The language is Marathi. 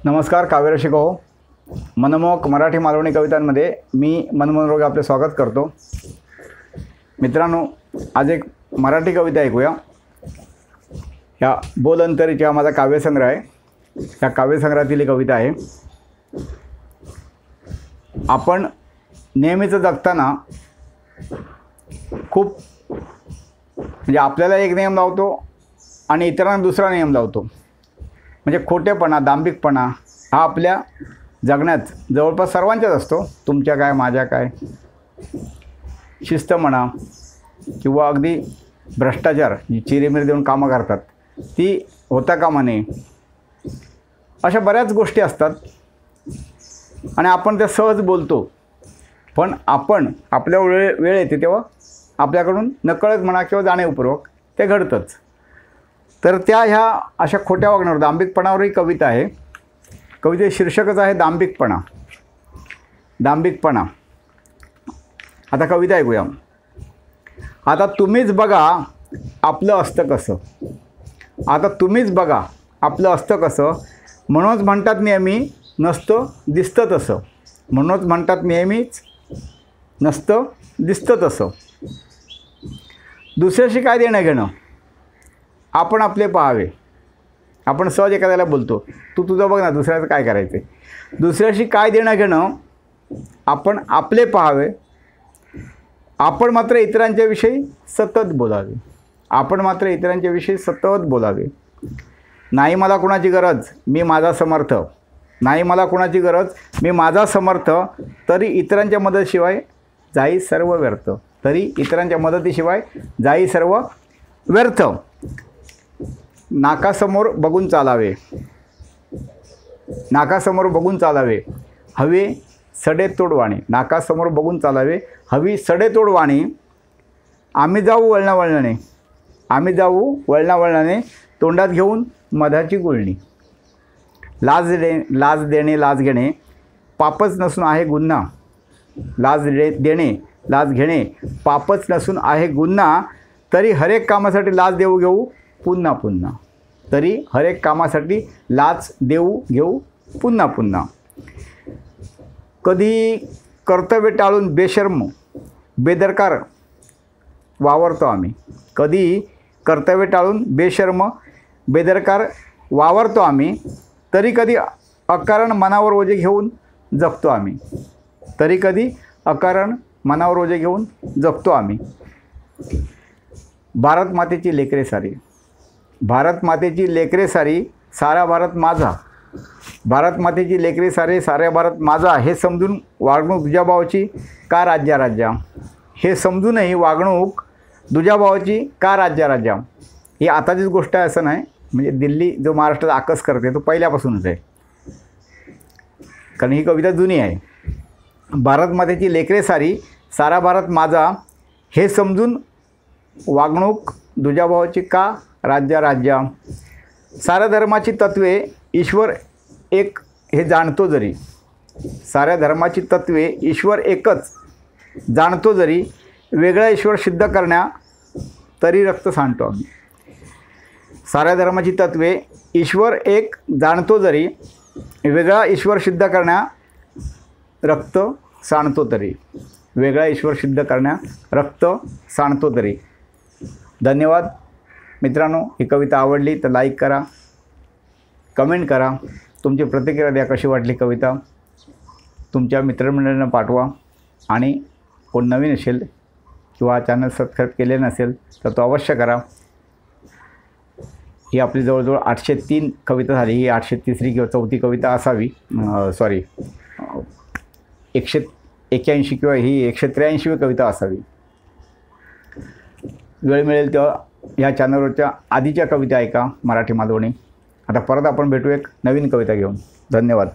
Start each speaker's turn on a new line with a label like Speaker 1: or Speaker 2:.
Speaker 1: नमस्कार, काव्यरसिक हो. मनमोहक मराठी मालवणी कवितांमध्ये मी मनमोहन रोगे आपले स्वागत करतो. मित्रांनो, आज एक मराठी कविता ऐकूया. ह्या बोल अंतरीचा माझा काव्यसंग्रह आहे. ह्या काव्यसंग्रहातील ही कविता आहे. आपण नेहमीच जगताना खूप म्हणजे आपल्याला एक नियम लावतो आणि इतरांना दुसरा नियम लावतो. म्हणजे खोटेपणा, दांभिकपणा हा आपल्या जगण्यात जवळपास सर्वांच्याच असतो. तुमच्या काय, माझ्या काय. शिस्त म्हणा किंवा अगदी भ्रष्टाचार, जी चिरीमिरी देऊन कामं करतात ती होता कामा नये. अशा बऱ्याच गोष्टी असतात आणि आपण त्या सहज बोलतो. पण आपण आपल्या वेळ येते तेव्हा आपल्याकडून नकळत म्हणा किंवा जाणीवपूर्वक ते घडतंच. तर ह्या अशा खोट्या वागण्यावर, दांभिकपणावरही कविता आहे. कवितेचे शीर्षकच आहे दांभिकपणा. दांभिकपणा. आता कविता ऐकूया. आता तुम्हीच बघा आपलं असतं कसं. आता तुम्हीच बघा आपलं असतं कसं. म्हणूनच म्हणतात नेहमी नसतं दिसतं तसं. म्हणूनच म्हणतात नेहमीच नसतं दिसतं तसं. दुसऱ्याशी काय देणं घेणं. आपण आपले पाहावे. आपण सहज एखाद्याला बोलतो, तू तुझं बघ ना, दुसऱ्याचं काय करायचं आहे. दुसऱ्याशी काय देणं घेणं. आपण आपले पाहावे. आपण मात्र इतरांच्या विषयी सतत बोलावे. आपण मात्र इतरांच्या विषयी सतत बोलावे. नाही मला कुणाची गरज, मी माझा समर्थ. नाही मला कुणाची गरज, मी माझा समर्थ. तरी इतरांच्या मदतीशिवाय जाई सर्व व्यर्थ. तरी इतरांच्या मदतीशिवाय जाई सर्व व्यर्थ. नाकासमोर बघून चालावे. नाकासमोर बघून चालावे. हवे सडेतोड वाणी. नाकासमोर बघून चालावे. हवी सडेतोड वाणी. आम्ही जाऊ वळणावळणाने. आम्ही जाऊ वळणावळणाने. तोंडात घेऊन मधाची गुळणी. लाज देणे लाज घेणे पापच नसून आहे गुन्हा. लाज देणे लाज घेणे पापच नसून आहे गुन्हा. तरी हरेक कामासाठी लाज देऊ घेऊ पुन्हा पुन्हा. तरी हरेक कामासाठी लाच देऊ घेऊ पुन्हा पुन्हा. कधी कर्तव्य टाळून बेशर्म बेदरकार वावरतो आम्ही. कधी कर्तव्य टाळून बेशर्म बेदरकार वावरतो आम्ही. तरी कधी अकारण मनावर ओझे घेऊन जगतो आम्ही. तरी कधी अकारण मनावर ओझे घेऊन जगतो आम्ही. भारत मातेची लेकरे सारी. भारत मातेची लेकरे सारी सारा भारत माझा. भारत मातेची लेकरे सारे सारा भारत माझा. हे समजून वागणूक दुजाभावाची का राज्या राज्या. हे समजूनही वागणूक दुजाभावाची का राज्या राज्या. ही आताचीच गोष्ट आहे असं नाही. म्हणजे दिल्ली जो महाराष्ट्राचा आकस करते तो पहिल्यापासूनच आहे, कारण ही कविता जुनी आहे. भारत मातेची लेकरे सारी सारा भारत माझा. हे समजून वागणूक दुजाभावाची का राज्या राज्या. साऱ्या धर्माची तत्वे ईश्वर एक हे जाणतो जरी. साऱ्या धर्माची तत्वे ईश्वर एकच जाणतो जरी. वेगळा ईश्वर सिद्ध करण्या तरी रक्त सांडतो आम्ही. साऱ्या धर्माची तत्वे ईश्वर एक जाणतो जरी. वेगळा ईश्वर सिद्ध करण्या रक्त सांडतो तरी. वेगळा ईश्वर सिद्ध करण्या रक्त सांडतो तरी. धन्यवाद मित्रांनो. ही कविता आवडली तर लाईक करा, कमेंट करा, तुमची प्रतिक्रिया द्या. कशी वाटली कविता तुमच्या मित्रमंडळींना पाठवा. आणि कोण नवीन असेल किंवा चॅनल सबस्क्राईब केले नसेल तर तो अवश्य करा. ही आपली जवळजवळ 803 कविता झाली. ही 803री किंवा 4थी कविता असावी. सॉरी, 181 किंवा ही 183वी कविता असावी. वेळ मिळेल तेव्हा ह्या चॅनलवरच्या आधीच्या कविता ऐका मराठी मालवणी. आता परत आपण भेटू एक नवीन कविता घेऊन. धन्यवाद.